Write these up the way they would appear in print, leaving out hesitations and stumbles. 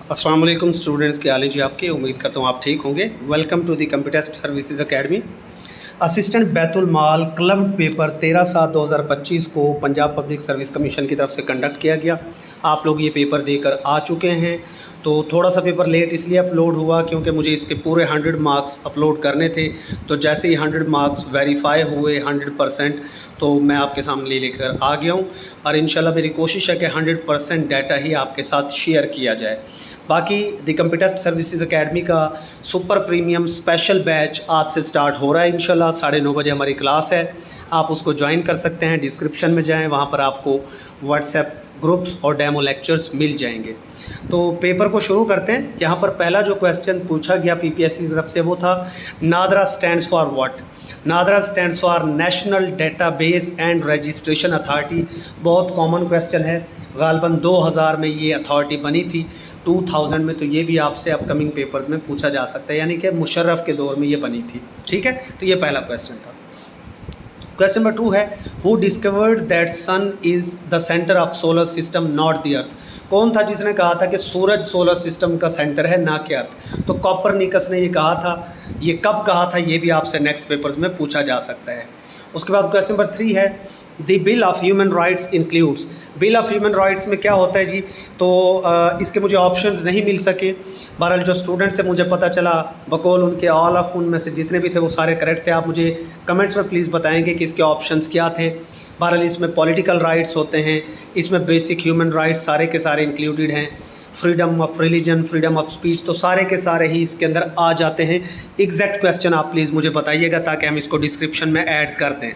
अस्सलाम वालेकुम स्टूडेंट्स, क्या हाल है जी आपके। उम्मीद करता हूँ आप ठीक होंगे। Welcome to the computer services academy. Assistant Baitul Maal club paper 13/7/2025 को पंजाब पब्लिक सर्विस कमीशन की तरफ से कंडक्ट किया गया। आप लोग ये पेपर देकर आ चुके हैं। तो थोड़ा सा पेपर लेट इसलिए अपलोड हुआ क्योंकि मुझे इसके पूरे 100 मार्क्स अपलोड करने थे। तो जैसे ही 100 मार्क्स वेरीफाई हुए 100%, तो मैं आपके सामने लेकर आ गया हूँ। और इंशाल्लाह मेरी कोशिश है कि 100% डाटा ही आपके साथ शेयर किया जाए। बाकी द कंप्यूटर सर्विसेज एकेडमी का सुपर प्रीमियम स्पेशल बैच आज से स्टार्ट हो रहा है। इंशाल्लाह 9:30 बजे हमारी क्लास है, आप उसको ज्वाइन कर सकते हैं। डिस्क्रिप्शन में जाएं, वहाँ पर आपको व्हाट्सएप ग्रुप्स और डेमो लेक्चर्स मिल जाएंगे। तो पेपर को शुरू करते हैं। यहाँ पर पहला जो क्वेश्चन पूछा गया पीपीएससी की तरफ से वो था NADRA stands for what. NADRA stands for national database and registration authority. बहुत कॉमन क्वेश्चन है, गालबन 2000 में ये अथॉरिटी बनी थी, 2000 में। तो ये भी आपसे अपकमिंग पेपर्स में पूछा जा सकता है, यानी कि मुशर्रफ के दौर में ये बनी थी। ठीक है, तो ये पहला क्वेश्चन था। क्वेश्चन नंबर 2 है who discovered that sun is the centre of solar system not the earth. कौन था जिसने कहा था कि सूरज सोलर सिस्टम का सेंटर है, ना कि अर्थ। तो कॉपरनिकस ने ये कहा था। ये कब कहा था ये भी आपसे नेक्स्ट पेपर्स में पूछा जा सकता है। उसके बाद क्वेश्चन नंबर 3 है the bill of human rights includes. Bill of human rights में क्या होता है जी। तो इसके मुझे ऑप्शंस नहीं मिल सके। बहरहाल जो स्टूडेंट्स से मुझे पता चला बकौल उनके ऑल ऑफ उनमें से जितने भी थे वो सारे करेक्ट थे। आप मुझे कमेंट्स में प्लीज़ बताएंगे कि इसके ऑप्शंस क्या थे। बहरहाल इसमें पॉलिटिकल राइट्स होते हैं, इसमें बेसिक ह्यूमन राइट्स सारे के सारे इंक्लूडेड हैं। Freedom of religion, freedom of speech, तो सारे के सारे ही इसके अंदर आ जाते हैं। एग्जैक्ट क्वेश्चन आप प्लीज़ मुझे बताइएगा ताकि हम इसको डिस्क्रिप्शन में ऐड कर दें।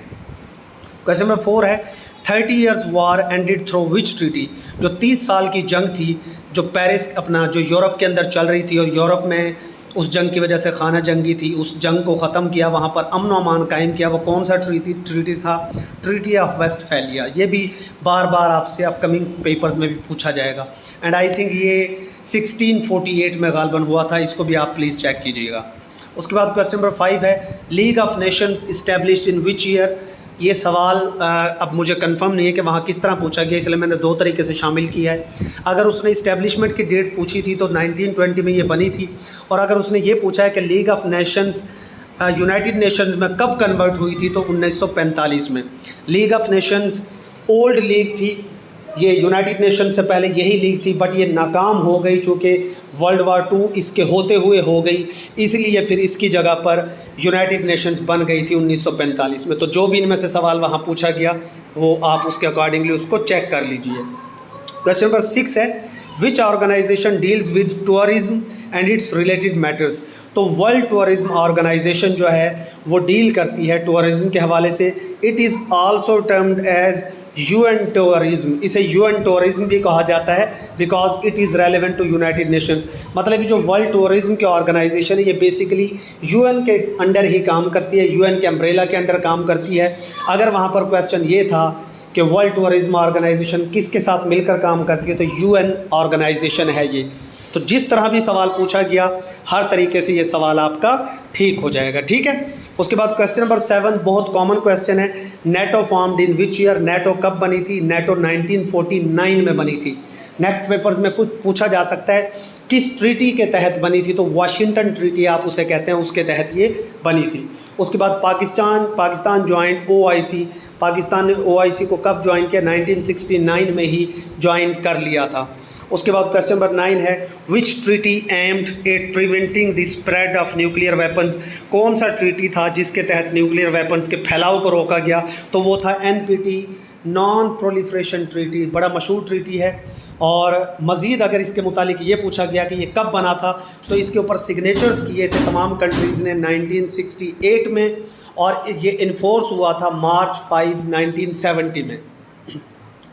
क्वेश्चन नंबर 4 है 30 years war ended through which treaty. जो 30 साल की जंग थी, जो पेरिस अपना जो यूरोप के अंदर चल रही थी और यूरोप में उस जंग की वजह से खाना जंगी थी, उस जंग को ख़त्म किया, वहाँ पर अमन अमान कायम किया, वो कौन सा ट्रीटी था। Treaty of Westphalia. ये भी बार बार आपसे अपकमिंग पेपर्स में भी पूछा जाएगा। एंड आई थिंक ये 1648 में गालबन हुआ था। इसको भी आप प्लीज़ चेक कीजिएगा। उसके बाद क्वेश्चन नंबर 5 है league of Nations established in which year. ये सवाल अब मुझे कंफर्म नहीं है कि वहाँ किस तरह पूछा गया, इसलिए मैंने 2 तरीके से शामिल किया है। अगर उसने इस्टेब्लिशमेंट की डेट पूछी थी तो 1920 में ये बनी थी। और अगर उसने ये पूछा है कि league of Nations United Nations में कब कन्वर्ट हुई थी तो 1945 में। League of Nations old league थी, ये यूनाइटेड नेशन से पहले यही लीग थी, बट ये नाकाम हो गई चूँकि वर्ल्ड वार 2 इसके होते हुए हो गई, इसलिए फिर इसकी जगह पर यूनाइटेड नेशंस बन गई थी 1945 में। तो जो भी इनमें से सवाल वहाँ पूछा गया वो आप उसके अकॉर्डिंगली उसको चेक कर लीजिए। क्वेश्चन नंबर 6 है which organization deals with tourism and its related matters. तो वर्ल्ड टूरिज्म ऑर्गेनाइजेशन जो है वो डील करती है टूरिज्म के हवाले से। It is also termed as UN tourism. इसे यूएन टूरिज्म भी कहा जाता है because it is relevant to United Nations. मतलब जो वर्ल्ड टूरिज्म के ऑर्गेनाइजेशन है ये बेसिकली यूएन के अंडर ही काम करती है, यूएन के अम्ब्रेला के अंडर काम करती है। अगर वहाँ पर क्वेश्चन ये था कि वर्ल्ड टूरिज्म ऑर्गेनाइजेशन किसके साथ मिलकर काम करती है तो यूएन ऑर्गेनाइजेशन है ये। तो जिस तरह भी सवाल पूछा गया हर तरीके से ये सवाल आपका ठीक हो जाएगा। ठीक है। उसके बाद क्वेश्चन नंबर 7 बहुत कॉमन क्वेश्चन है NATO formed in which year. NATO कब बनी थी। नेटो 1949 में बनी थी। नेक्स्ट पेपर्स में कुछ पूछा जा सकता है किस ट्रीटी के तहत बनी थी, तो वाशिंगटन ट्रीटी आप उसे कहते हैं, उसके तहत ये बनी थी। उसके बाद पाकिस्तान ज्वाइन OIC। पाकिस्तान ने OIC को कब ज्वाइन किया, 1969 में ही ज्वाइन कर लिया था। उसके बाद क्वेश्चन नंबर 9 है which treaty aimed at preventing the spread of nuclear weapons. कौन सा ट्रीटी था जिसके तहत न्यूक्लियर वेपन्स के फैलाव को रोका गया, तो वो था NPT नॉन प्रोलिफरेशन ट्रीटी। बड़ा मशहूर ट्रीटी है। और मज़ीद अगर इसके मुतालिक ये पूछा गया कि ये कब बना था तो इसके ऊपर सिग्नेचर्स किए थे तमाम कंट्रीज़ ने 1968 में, और ये इन्फोर्स हुआ था मार्च 5, 1970 में।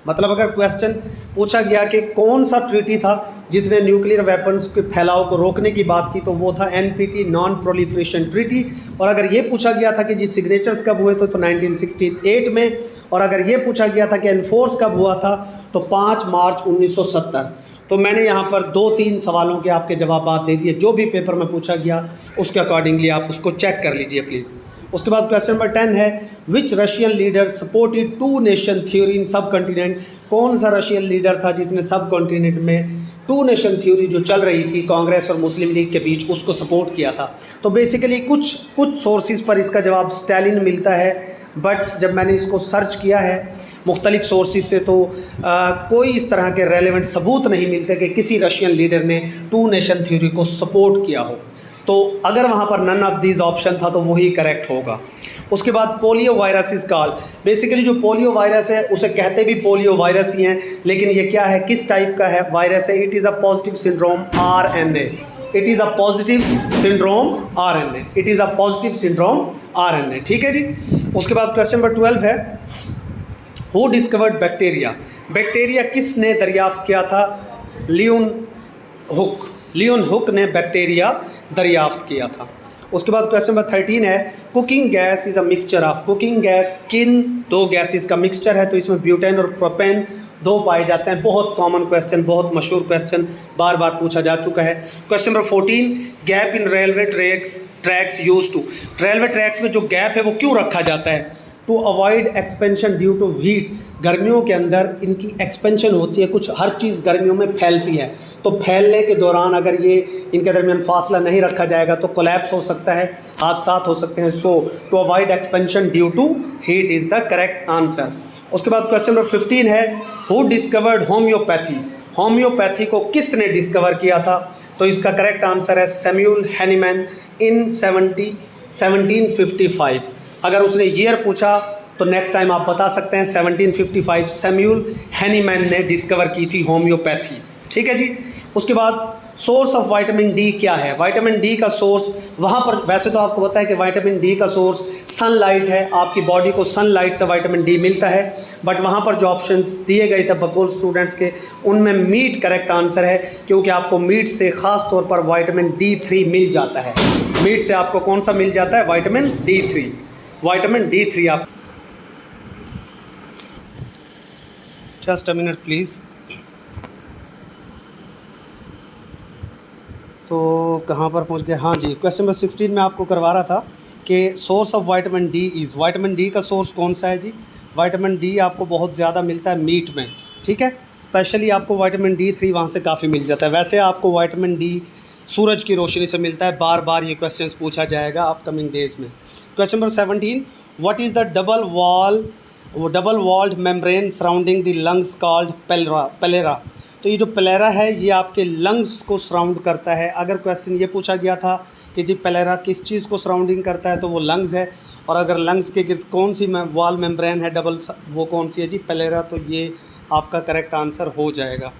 मतलब अगर क्वेश्चन पूछा गया कि कौन सा ट्रीटी था जिसने न्यूक्लियर वेपन्स के फैलाव को रोकने की बात की तो वो था NPT नॉन प्रोलिफरेशन ट्रीटी। और अगर ये पूछा गया था कि जी सिग्नेचर्स कब हुए तो 1968 में। और अगर ये पूछा गया था कि एनफोर्स कब हुआ था तो 5 मार्च 1970। तो मैंने यहाँ पर 2-3 सवालों के आपके जवाब दे दिए। जो भी पेपर में पूछा गया उसके अकॉर्डिंगली आप उसको चेक कर लीजिए प्लीज़। उसके बाद क्वेश्चन नंबर 10 है, which Russian leader supported two nation theory in subcontinent. कौन सा रशियन लीडर था जिसने सब कॉन्टिनेंट में टू नेशन थ्योरी जो चल रही थी कांग्रेस और मुस्लिम लीग के बीच, उसको सपोर्ट किया था। तो बेसिकली कुछ सोर्सेज पर इसका जवाब स्टालिन मिलता है, बट जब मैंने इसको सर्च किया है मुख्तलिफ सोर्सेज से तो कोई इस तरह के रेलेवेंट सबूत नहीं मिलते कि किसी रशियन लीडर ने टू नेशन थ्योरी को सपोर्ट किया हो। तो अगर वहाँ पर नन ऑफ दीज ऑप्शन था तो वही करेक्ट होगा। उसके बाद polio virus is called, basically जो पोलियो वायरस है उसे कहते भी पोलियो वायरस ही हैं, लेकिन ये क्या है, किस टाइप का है वायरस है। It is a positive syndrome RNA, it is a positive syndrome RNA, it is a positive syndrome RNA। ठीक है जी। उसके बाद क्वेश्चन नंबर 12 है, हु डिस्कवर्ड बैक्टीरिया। बैक्टीरिया किसने दरियाफ्त किया था? लियोन हुक ने बैक्टीरिया दरियाफ्त किया था। उसके बाद क्वेश्चन नंबर 13 है, cooking gas is a mixture of. Cooking gas किन दो गैसेस का मिक्सचर है? तो इसमें ब्यूटेन और प्रोपेन दो पाए जाते हैं। बहुत कॉमन क्वेश्चन, बहुत मशहूर क्वेश्चन, बार बार पूछा जा चुका है। Question number 14, gap in railway tracks use to. Railway tracks में जो गैप है वो क्यों रखा जाता है? To avoid expansion due to heat. गर्मियों के अंदर इनकी एक्सपेंशन होती है, कुछ हर चीज़ गर्मियों में फैलती है, तो फैलने के दौरान अगर ये इनके दरमियान फासला नहीं रखा जाएगा तो कोलैप्स हो सकता है, हादसात हो सकते हैं। So to avoid expansion due to heat is the correct answer. उसके बाद क्वेश्चन नंबर 15 है, हु डिस्कवर्ड होम्योपैथी। होम्योपैथी को किसने डिस्कवर किया था? तो इसका करेक्ट आंसर है सैमुअल हैनीमैन इन 1755। अगर उसने ईयर पूछा तो नेक्स्ट टाइम आप बता सकते हैं 1755 सैमुअल हैनीमैन ने डिस्कवर की थी होम्योपैथी। ठीक है जी। उसके बाद सोर्स ऑफ विटामिन डी क्या है? विटामिन डी का सोर्स, वहाँ पर वैसे तो आपको पता है कि विटामिन डी का सोर्स सनलाइट है, आपकी बॉडी को सनलाइट से विटामिन डी मिलता है, बट वहाँ पर जो ऑप्शंस दिए गए थे बकौल स्टूडेंट्स के, उनमें मीट करेक्ट आंसर है, क्योंकि आपको मीट से ख़ास तौर पर विटामिन D3 मिल जाता है। मीट से आपको कौन सा मिल जाता है? Vitamin D3। विटामिन D3 आप जस्ट अ मिनट प्लीज़। तो कहाँ पर पहुँच गए? हाँ जी, क्वेश्चन नंबर 16 में आपको करवा रहा था कि source of vitamin D is. Vitamin D का सोर्स कौन सा है जी? विटामिन डी आपको बहुत ज़्यादा मिलता है मीट में। ठीक है, स्पेशली आपको विटामिन D3 वहाँ से काफ़ी मिल जाता है। वैसे आपको विटामिन डी सूरज की रोशनी से मिलता है। बार बार ये क्वेश्चन पूछा जाएगा अपकमिंग डेज में। Question number 17, what is the double walled membrane surrounding the lungs called pleura. तो ये जो पेलेरा है ये आपके लंग्स को सराउंड करता है। अगर क्वेश्चन ये पूछा गया था कि जी पेलेरा किस चीज़ को सराउंडिंग करता है तो वो लंग्स है, और अगर लंग्स के गिर्द कौन सी वॉल मेम्ब्रेन है डबल, वो कौन सी है जी? पेलेरा। तो ये आपका करेक्ट आंसर हो जाएगा।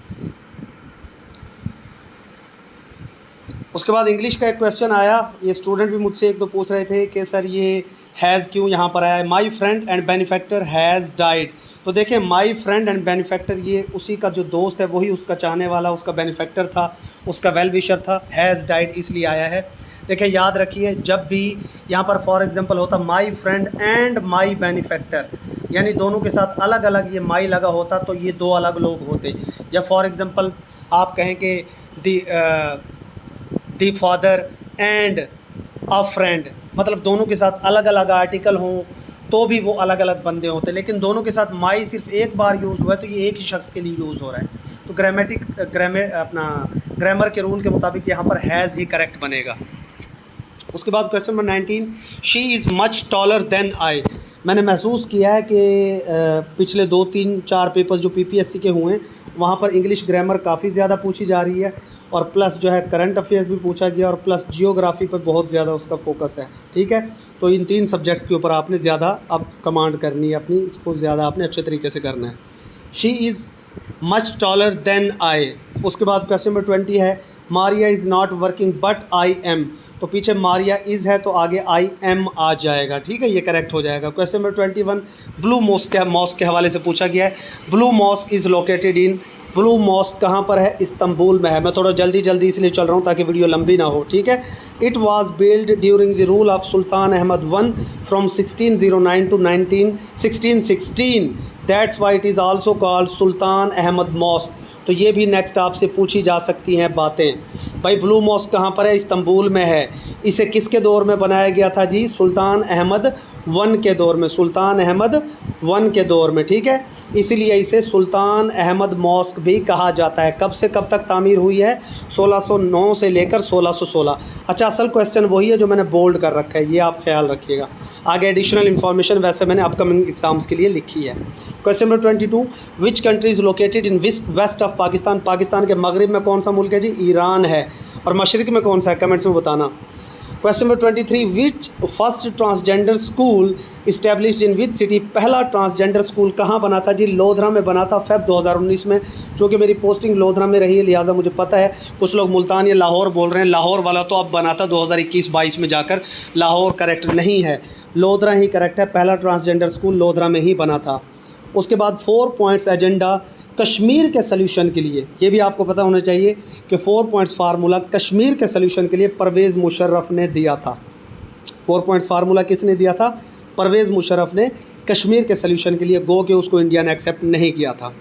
उसके बाद इंग्लिश का एक क्वेश्चन आया, ये स्टूडेंट भी मुझसे एक दो पूछ रहे थे कि सर ये हैज़ क्यों यहाँ पर आया है? My friend and benefactor has died. तो देखिए माई फ्रेंड एंड बेनिफैक्टर, ये उसी का जो दोस्त है वही उसका चाहने वाला, उसका बेनिफैक्टर था, उसका वेल विशर था। हैज़ डाइड इसलिए आया है। देखिए याद रखिए, जब भी यहाँ पर फॉर एग्जांपल होता my friend and my benefactor, यानी दोनों के साथ अलग अलग ये माई लगा होता तो ये दो अलग लोग होते। या फॉर एग्जांपल आप कहें कि the father and a friend, मतलब दोनों के साथ अलग अलग आर्टिकल हों तो भी वो अलग अलग बंदे होते, लेकिन दोनों के साथ माई सिर्फ एक बार यूज़ हुआ है तो ये एक ही शख्स के लिए यूज़ हो रहा है। तो ग्रामर के रूल के मुताबिक यहाँ पर हैज़ ही करेक्ट बनेगा। उसके बाद question number 19, she is much taller than I. मैंने महसूस किया है कि पिछले 2, 3, 4 पेपर्स जो PPSC के हुए हैं वहाँ पर इंग्लिश ग्रामर काफ़ी ज़्यादा पूछी जा रही है, और प्लस जो है करंट अफेयर्स भी पूछा गया, और प्लस जियोग्राफी पर बहुत ज़्यादा उसका फोकस है। ठीक है, तो इन 3 सब्जेक्ट्स के ऊपर आपने ज़्यादा अब कमांड करनी है अपनी, इसको ज़्यादा आपने अच्छे तरीके से करना है। She is much taller than I. उसके बाद क्वेश्चन नंबर 20 है, Maria is not working but I am. तो पीछे मारिया इज़ है तो आगे आई एम आ जाएगा। ठीक है, ये करेक्ट हो जाएगा। क्वेश्चन नंबर 21, ब्लू मॉस्क के हवाले से पूछा गया है। Blue mosque is located in. Blue mosque कहाँ पर है? इस्तांबुल में है। मैं थोड़ा जल्दी इसलिए चल रहा हूँ ताकि वीडियो लंबी ना हो। ठीक है, it was build during the rule of Sultan Ahmed I from 1609 to 1616। That's why it is also called Sultan Ahmed mosque. तो ये भी नेक्स्ट आपसे पूछी जा सकती हैं बातें। भाई ब्लू मॉस्क कहाँ पर है? इस्तांबुल में है। इसे किसके दौर में बनाया गया था जी? सुल्तान अहमद वन के दौर में, सुल्तान अहमद वन के दौर में, ठीक है। इसीलिए इसे सुल्तान अहमद मॉस्क भी कहा जाता है। कब से कब तक तामीर हुई है? 1609 से लेकर 1616। अच्छा, असल क्वेश्चन वही है जो मैंने बोल्ड कर रखा है, ये आप ख्याल रखिएगा। आगे एडिशनल इन्फॉर्मेशन वैसे मैंने अपकमिंग एग्जाम्स के लिए लिखी है। Question number 22, which country is located in west of Pakistan? Pakistan के मगरिब में कौन सा मुल्क है जी? ईरान है। और मशरिक में कौन सा है? कमेंट्स में बताना। Question number 23, which first transgender school established in which city? पहला ट्रांसजेंडर स्कूल कहाँ बना था जी? लोधरा में बना था फेब 2019 में। चूँकि मेरी पोस्टिंग लोधरा में रही है लिहाजा मुझे पता है। कुछ लोग मुल्तान या लाहौर बोल रहे हैं, लाहौर वाला तो अब बना था 2021-22 में जाकर, लाहौर करेक्ट नहीं है, लोधरा ही करेक्ट है। पहला ट्रांसजेंडर स्कूल लोधरा में ही बना था। उसके बाद 4 पॉइंट्स एजेंडा कश्मीर के सल्यूशन के लिए, ये भी आपको पता होना चाहिए कि 4 पॉइंट्स फार्मूला कश्मीर के सल्यूशन के लिए परवेज़ मुशर्रफ ने दिया था। 4 पॉइंट्स फार्मूला किसने दिया था? परवेज़ मुशर्रफ ने कश्मीर के सल्यूशन के लिए, गो के उसको इंडिया ने एक्सेप्ट नहीं किया था।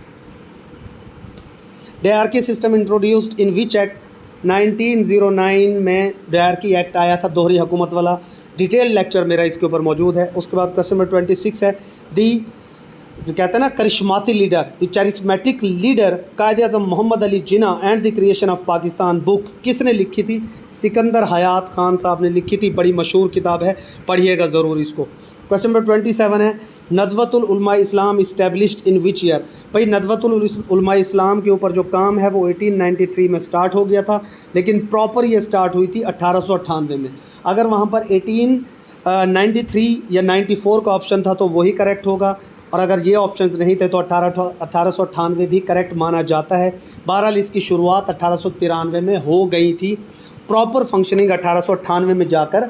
Dyarchy system introduced in which act? 1909 में डायरकी एक्ट आया था, दोहरी हुकूमत वाला। डिटेल लेक्चर मेरा इसके ऊपर मौजूद है। उसके बाद क्वेश्चन नंबर 26 है, दी जो कहते हैं ना करिश्माती leader, the charismatic leader Quaid-e-Azam Mohammad Ali Jinnah and the creation of Pakistan book किसने लिखी थी? सिकंदर हयात खान साहब ने लिखी थी। बड़ी मशहूर किताब है, पढ़िएगा ज़रूर इसको। क्वेश्चन नंबर 27 है, नदवतुल उलमा इस्लाम इस्टेब्लिश्ड इन विच ईयर? भाई नदवतुल उलमा इस्लाम के ऊपर जो काम है वो 1893 में स्टार्ट हो गया था, लेकिन प्रॉपर ये स्टार्ट हुई थी 1898 में। अगर वहाँ पर 1893 या 94 का ऑप्शन था तो वही करेक्ट होगा, और अगर ये ऑप्शंस नहीं थे तो 1898 भी करेक्ट माना जाता है। बहरहाल इसकी शुरुआत 1893 में हो गई थी, प्रॉपर फंक्शनिंग 1898 में जाकर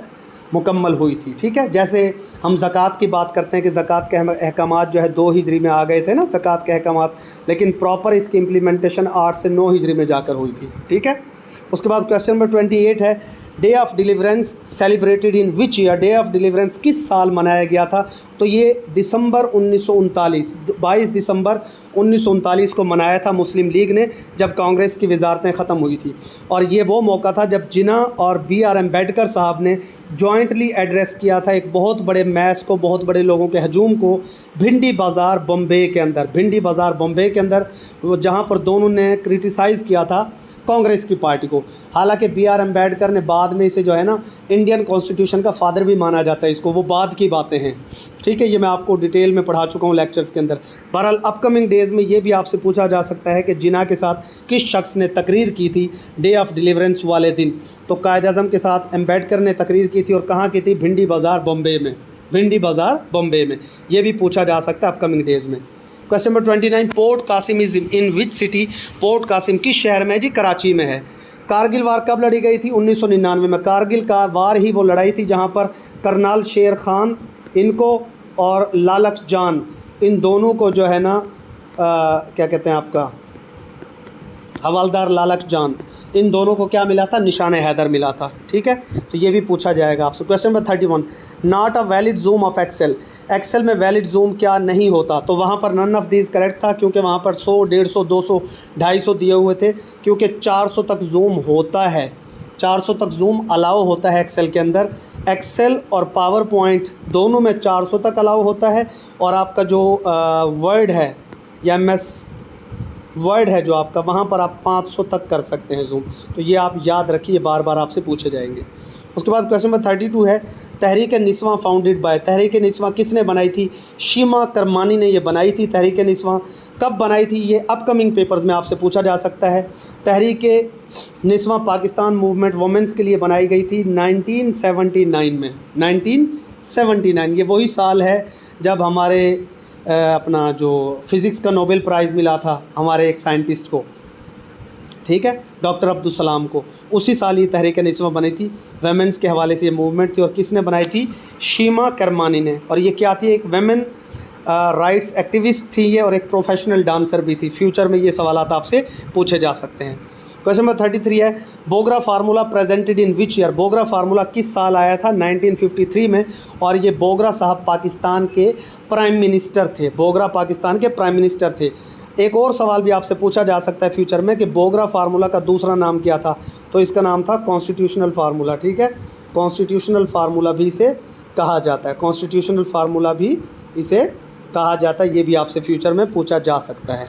मुकम्मल हुई थी, ठीक है। जैसे हम ज़कात की बात करते हैं कि ज़कात के अहकामात जो है 2 हिजरी में आ गए थे ना ज़कात के अहकामात, लेकिन प्रॉपर इसकी इम्प्लीमेंटेशन 8 से 9 हिजरी में जाकर हुई थी, ठीक है। उसके बाद क्वेश्चन नंबर 28 है, day of deliverance celebrated in which year? Day of deliverance किस साल मनाया गया था? तो ये दिसंबर 1939, 22 दिसंबर 1939 को मनाया था मुस्लिम लीग ने, जब कांग्रेस की वजारतें ख़त्म हुई थी। और ये वो मौका था जब जिन्ना और BR अम्बेडकर साहब ने जॉइंटली एड्रेस किया था एक बहुत बड़े मैस को, बहुत बड़े लोगों के हजूम को भिंडी बाज़ार बम्बे के अंदर, भिंडी बाज़ार बम्बे के अंदर, जहाँ पर दोनों ने क्रिटिसाइज़ किया था कांग्रेस की पार्टी को। हालांकि BR अम्बेडकर ने बाद में इसे जो है ना इंडियन कॉन्स्टिट्यूशन का फादर भी माना जाता है इसको, वो बाद की बातें हैं, ठीक है। ये मैं आपको डिटेल में पढ़ा चुका हूँ लेक्चर्स के अंदर। बहरहाल अपकमिंग डेज़ में ये भी आपसे पूछा जा सकता है कि जिन्ना के साथ किस शख्स ने तकरीर की थी डे ऑफ डिलीवरेंस वाले दिन? तो कायद-ए-आज़म के साथ अम्बेडकर ने तकरीर की थी, और कहाँ की थी? भिंडी बाज़ार बम्बे में, भिंडी बाज़ार बम्बे में। ये भी पूछा जा सकता है अपकमिंग डेज़ में। Question number 29, Port Qasim is in which city? Port Qasim किस शहर में जी? कराची में है। कारगिल वार कब लड़ी गई थी? 1999 में। कारगिल का वार ही वो लड़ाई थी जहाँ पर करनाल शेर खान इनको और लालच जान, इन दोनों को जो है ना क्या कहते हैं आपका हवालदार लालच जान, इन दोनों को क्या मिला था? निशान हैदर मिला था, ठीक है। तो ये भी पूछा जाएगा आपसे। Question number 31, not a valid zoom of Excel? Excel में वैलिड जूम क्या नहीं होता? तो वहाँ पर नन ऑफ दीज करेक्ट था, क्योंकि वहाँ पर 100, 150, 200, 250 दिए हुए थे, क्योंकि 400 तक जूम होता है, 400 तक जूम अलाउ होता है एक्सेल के अंदर। एक्सेल और पावर पॉइंट दोनों में 400 तक अलाउ होता है, और आपका जो वर्ड है या MS वर्ड है जो आपका, वहाँ पर आप 500 तक कर सकते हैं जूम। तो ये आप याद रखिए, बार बार आपसे पूछे जाएंगे। उसके बाद क्वेश्चन नंबर 32 है, तहरीक निस्वां फाउंडेड बाय? तहरीक निस्वां किसने बनाई थी? शीमा करमानी ने ये बनाई थी। तहरीक निस्वां कब बनाई थी? ये अपकमिंग पेपर्स में आपसे पूछा जा सकता है। तहरीक निस्वां पाकिस्तान मूवमेंट वुमेंस के लिए बनाई गई थी 1979 में, 1979। ये वही साल है जब हमारे अपना जो फ़िज़िक्स का नोबेल प्राइज़ मिला था हमारे एक साइंटिस्ट को, ठीक है, डॉक्टर अब्दुल सलाम को। उसी साल ये तहरीक निस्वां बनी थी। वेमेंस के हवाले से ये मूवमेंट थी, और किसने बनाई थी? शीमा करमानी ने। और ये क्या थी? एक वेमेन राइट्स एक्टिविस्ट थी ये, और एक प्रोफेशनल डांसर भी थी। फ्यूचर में ये सवालात आपसे पूछे जा सकते हैं। क्वेश्चन नंबर 33 है, Bogra formula presented in which year? Bogra formula किस साल आया था? 1953 में। और ये बोगरा साहब पाकिस्तान के प्राइम मिनिस्टर थे। बोगरा पाकिस्तान के प्राइम मिनिस्टर थे। एक और सवाल भी आपसे पूछा जा सकता है फ्यूचर में कि बोगरा फार्मूला का दूसरा नाम क्या था, तो इसका नाम था कॉन्स्टिट्यूशनल फार्मूला। ठीक है, कॉन्स्टिट्यूशनल फार्मूला भी इसे कहा जाता है, कॉन्स्टिट्यूशनल फार्मूला भी इसे कहा जाता है। ये भी आपसे फ्यूचर में पूछा जा सकता है।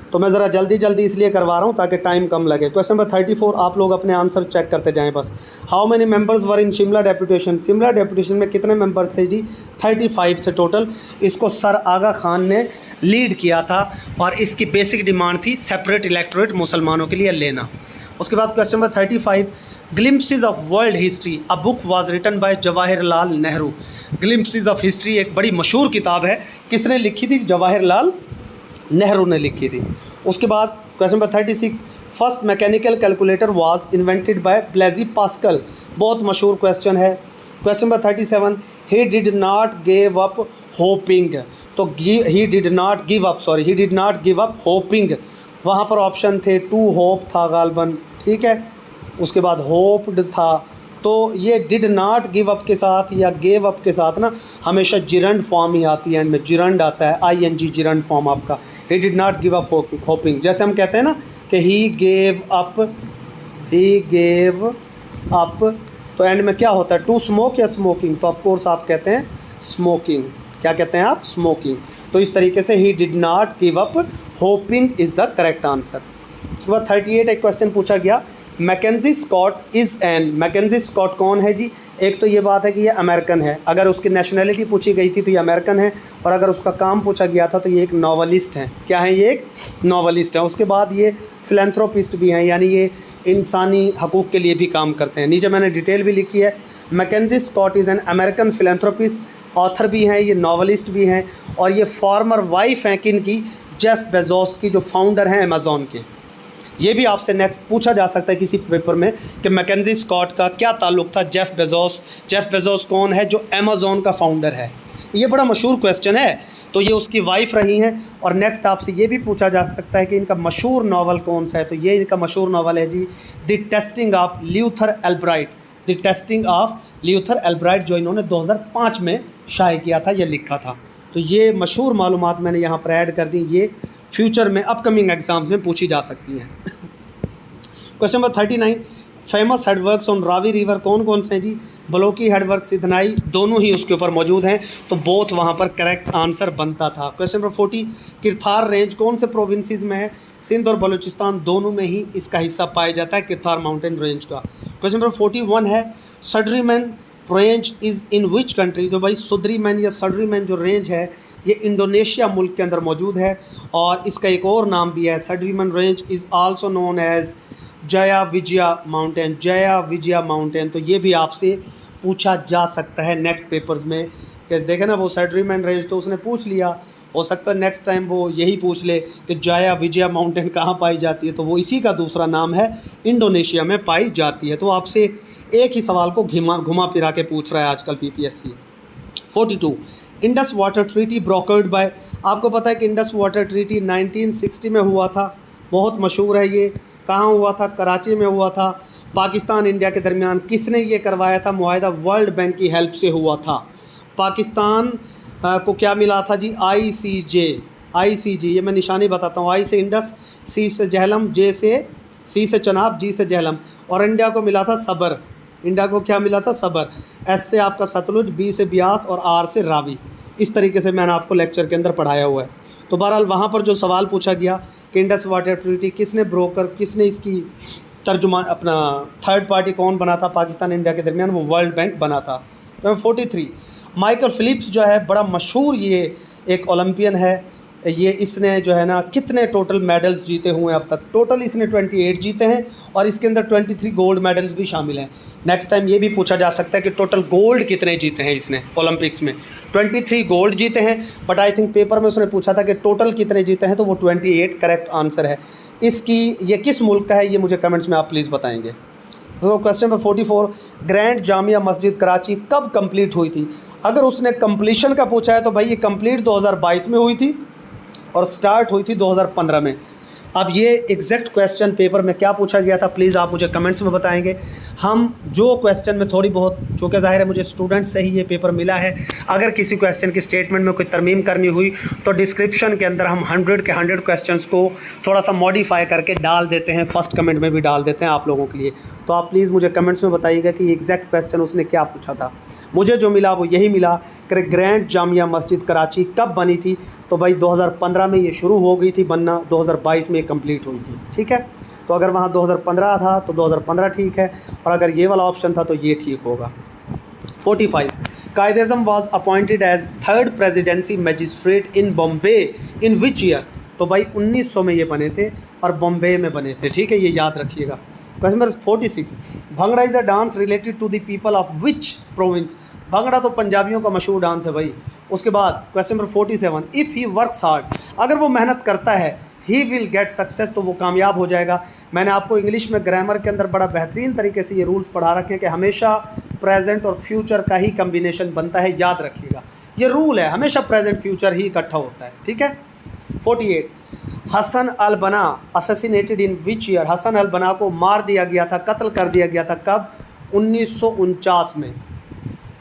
तो मैं ज़रा जल्दी इसलिए करवा रहा हूँ ताकि टाइम कम लगे। क्वेश्चन नंबर 34, आप लोग अपने आंसर चेक करते जाएं बस। How many members were in Shimla deputation, Shimla deputation में कितने मेंबर्स थे जी? 35 थे टोटल। इसको सर आगा खान ने लीड किया था और इसकी बेसिक डिमांड थी सेपरेट इलेक्टोरेट मुसलमानों के लिए लेना। उसके बाद question number 35, glimpses of world history a book was written by Jawaharlal Nehru. Glimpses of history एक बड़ी मशहूर किताब है, किसने लिखी थी? जवाहरलाल नेहरू ने लिखी थी। उसके बाद question number 36, first mechanical calculator was invented by Blaise Pascal, बहुत मशहूर क्वेश्चन है। Question number 37, he did not give up hoping, तो he did not give up hoping, वहाँ पर ऑप्शन थे टू होप था गालबन, ठीक है, उसके बाद होप्ड था। तो ये डिड नॉट गिव अप के साथ या गेव अप के साथ ना हमेशा जिरंड फॉर्म ही आती है, एंड में जिरंड आता है, ING जिरंड फॉर्म आपका। ही did not give up hopping, जैसे हम कहते हैं ना कि ही गेव अप, तो एंड में क्या होता है? टू स्मोक या स्मोकिंग, तो ऑफ कोर्स आप कहते हैं स्मोकिंग। क्या कहते हैं आप? स्मोकिंग। तो इस तरीके से ही did not give up hoping is the correct answer. उसके बाद 38 एक क्वेश्चन पूछा गया, Mackenzie Scott is an, Mackenzie Scott कौन है जी? एक तो ये बात है कि ये अमेरिकन है, अगर उसकी नेशनैलिटी पूछी गई थी तो ये अमेरिकन है, और अगर उसका काम पूछा गया था तो ये एक नॉवलिस्ट है। क्या है? ये एक नॉवलिस्ट है। उसके बाद ये फिलैंथ्रोपिस्ट भी हैं, यानी ये इंसानी हकूक़ के लिए भी काम करते हैं। नीचे मैंने डिटेल भी लिखी है। Mackenzie Scott is an American philanthropist, author भी हैं, ये नॉवलिस्ट भी हैं, और ये फॉर्मर वाइफ हैं किन की? जेफ बेजोस की, जो फाउंडर हैं अमेज़ॉन के। ये भी आपसे नेक्स्ट पूछा जा सकता है किसी पेपर में कि मैकेंजी स्कॉट का क्या ताल्लुक़ था जेफ बेजोस कौन है जो अमेज़ॉन का फाउंडर है? ये बड़ा मशहूर क्वेश्चन है, तो ये उसकी वाइफ रही हैं। और नेक्स्ट आपसे ये भी पूछा जा सकता है कि इनका मशहूर नावल कौन सा है, तो ये इनका मशहूर नावल है जी the testing of Luther Albright, the testing of Luther Albright, जो इन्होंने 2005 में शाये किया था या लिखा था। तो ये मशहूर मालूमात मैंने यहाँ पर ऐड कर दी, ये फ्यूचर में अपकमिंग एग्जाम्स में पूछी जा सकती हैं। Question number 39, famous headworks on Ravi river कौन कौन से हैं जी? बलोकी हेडवर्क, सिधनाई, दोनों ही उसके ऊपर मौजूद हैं, तो बोथ वहाँ पर करेक्ट आंसर बनता था। क्वेश्चन नंबर 40, किरथार रेंज कौन से प्रोविंसेस में है? सिंध और बलूचिस्तान दोनों में ही इसका हिस्सा पाया जाता है किरथार माउंटेन रेंज का। क्वेश्चन नंबर 41 है, Sudirman range is in which country? तो भाई सुद्रीमैन या सडरीमैन जो रेंज है ये इंडोनेशिया मुल्क के अंदर मौजूद है, और इसका एक और नाम भी है, Sudirman range is also known as Jaya Wijaya mountain. तो ये भी आपसे पूछा जा सकता है नेक्स्ट पेपर्स में कि देखें ना, वो सडरीमैन रेंज तो उसने पूछ लिया, हो सकता है नेक्स्ट टाइम वो यही पूछ ले कि जया विजया माउंटेन कहाँ पाई जाती है, तो वो इसी का दूसरा नाम है, इंडोनेशिया में पाई जाती है। तो आपसे एक ही सवाल को घुमा फिरा के पूछ रहा है आजकल PPSC। 42, Indus water treaty brokered by, आपको पता है कि इंडस वाटर ट्रीटी 1960 में हुआ था, बहुत मशहूर है ये। कहाँ हुआ था? कराची में हुआ था। पाकिस्तान इंडिया के दरमियान किसने ये करवाया था? मुआहदा वर्ल्ड बैंक की हेल्प से हुआ था। पाकिस्तान को क्या मिला था जी? ICJ, ये मैं निशानी बताता हूँ, I से इंडस, C से जहलम, C से चनाब, G से जहलम, और इंडिया को मिला था सबर। इंडिया को क्या मिला था? सबर। S से आपका सतलुज, B से ब्यास, और R से रावी। इस तरीके से मैंने आपको लेक्चर के अंदर पढ़ाया हुआ है। तो बहरहाल वहाँ पर जो सवाल पूछा गया कि इंडस वाटर ट्रीटी किसने किसने इसकी तर्जुमा, अपना थर्ड पार्टी कौन बना था पाकिस्तान इंडिया के दरमियान? वो वर्ल्ड बैंक बना था। 43, माइकल फिलिप्स जो है बड़ा मशहूर ये एक ओलंपियन है, ये इसने जो है ना कितने टोटल मेडल्स जीते हुए हैं अब तक? टोटल इसने 28 जीते हैं, और इसके अंदर 23 गोल्ड मेडल्स भी शामिल हैं। नेक्स्ट टाइम ये भी पूछा जा सकता है कि टोटल गोल्ड कितने जीते हैं इसने ओलंपिक्स में? 23 गोल्ड जीते हैं, बट आई थिंक पेपर में उसने पूछा था कि टोटल कितने जीते हैं, तो वो 28 करेक्ट आंसर है। इसकी ये किस मुल्क का है, ये मुझे कमेंट्स में आप प्लीज़ बताएंगे। तो question number 44, grand Jamia Masjid Karachi कब कंप्लीट हुई थी? अगर उसने कंप्लीशन का पूछा है तो भाई ये कंप्लीट 2022 में हुई थी और स्टार्ट हुई थी 2015 में। अब ये एग्जैक्ट क्वेश्चन पेपर में क्या पूछा गया था प्लीज़ आप मुझे कमेंट्स में बताएंगे। हम जो क्वेश्चन में थोड़ी बहुत, चूँकि ज़ाहिर है मुझे स्टूडेंट से ही ये पेपर मिला है, अगर किसी क्वेश्चन की स्टेटमेंट में कोई तरमीम करनी हुई तो डिस्क्रिप्शन के अंदर हम 100 के 100 क्वेश्चंस को थोड़ा सा मॉडिफाई करके डाल देते हैं, फर्स्ट कमेंट में भी डाल देते हैं आप लोगों के लिए। तो आप प्लीज़ मुझे कमेंट्स में बताइएगा कि एग्जैक्ट क्वेश्चन उसने क्या पूछा था। मुझे जो मिला वो यही मिला कि ग्रैंड जामिया मस्जिद कराची कब बनी थी, तो भाई 2015 में ये शुरू हो गई थी बनना, 2022 में ये कंप्लीट हुई थी। ठीक है, तो अगर वहाँ 2015 था तो 2015 ठीक है, और अगर ये वाला ऑप्शन था तो ये ठीक होगा। 45 Quaid-e-Azam was appointed as 3rd presidency magistrate in Bombay in which year, तो भाई 1900 में ये बने थे और बॉम्बे में बने थे। ठीक है, ये याद रखिएगा। Question number 46 bhangra is a dance related to the people of which province, bhangra तो पंजाबियों का मशहूर डांस है भाई। उसके बाद question number 47 if he works hard, अगर वो मेहनत करता है, ही विल गेट सक्सेस, तो वो कामयाब हो जाएगा। मैंने आपको इंग्लिश में ग्रामर के अंदर बड़ा बेहतरीन तरीके से ये रूल्स पढ़ा रखे हैं कि हमेशा प्रेजेंट और फ्यूचर का ही कम्बिनेशन बनता है, याद रखिएगा ये रूल है, हमेशा प्रेजेंट फ्यूचर ही इकट्ठा होता है। ठीक है। 48 Hassan al Banna assassinated in which year, Hassan al Banna को मार दिया गया था, कत्ल कर दिया गया था कब, 1949 में।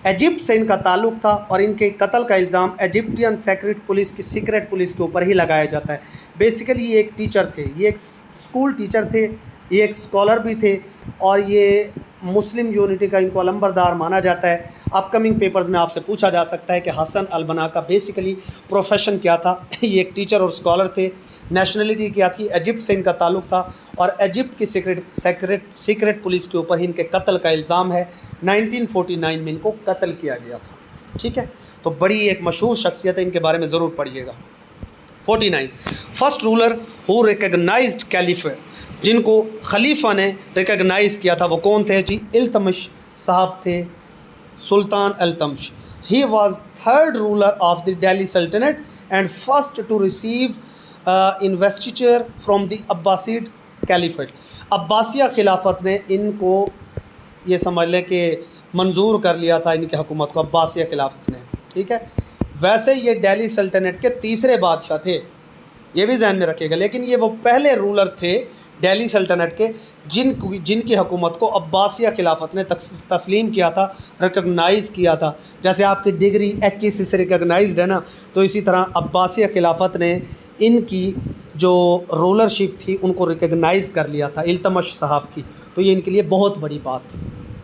इजिप्ट से इनका ताल्लुक़ था और इनके कत्ल का इल्ज़ाम इजिप्टियन सीक्रेट पुलिस के ऊपर ही लगाया जाता है। बेसिकली ये एक टीचर थे, ये एक स्कूल टीचर थे, ये एक स्कॉलर भी थे और ये मुस्लिम यूनिटी का इनको अलंबरदार माना जाता है। अपकमिंग पेपर्स में आपसे पूछा जा सकता है कि हसन अल बना का बेसिकली प्रोफेशन क्या था। ये एक टीचर और स्कॉलर थे। नेशनलिटी क्या थी, इजिप्ट से इनका ताल्लुक़ था और इजिप्ट की सीक्रेट पुलिस के ऊपर ही इनके कत्ल का इल्ज़ाम है। 1949 में इनको कत्ल किया गया था। ठीक है, तो बड़ी एक मशहूर शख्सियत है, इनके बारे में ज़रूर पढ़िएगा। 49 first ruler who recognised caliphate, जिनको खलीफा ने रिकग्नाइज़ किया था वो कौन थे जी, इल्तमिश साहब थे, सुल्तान Iltutmish. He was 3rd ruler of the Delhi सल्तनत and first to receive investiture from the Abbasid caliphate. अब्बासिया खिलाफत ने इनको ये समझ लें कि मंजूर कर लिया था इनकी हुकूमत को, अब्बासिया खिलाफत ने। ठीक है, वैसे ये दिल्ली सल्तनत के तीसरे बादशाह थे, ये भी जहन में रखिएगा, लेकिन ये वो पहले रूलर थे दिल्ली सल्तनत के जिनकी हुकूमत को अब्बासिया खिलाफत ने तस्लीम किया था, रिकग्नाइज़ किया था। जैसे आपकी डिग्री HEC से रिकग्नाइज्ड है ना, तो इसी तरह अब्बासिया खिलाफत ने इनकी जो रूलरशिप थी उनको रिकग्नाइज़ कर लिया था, इल्तमिश साहब की। तो ये इनके लिए बहुत बड़ी बात थी।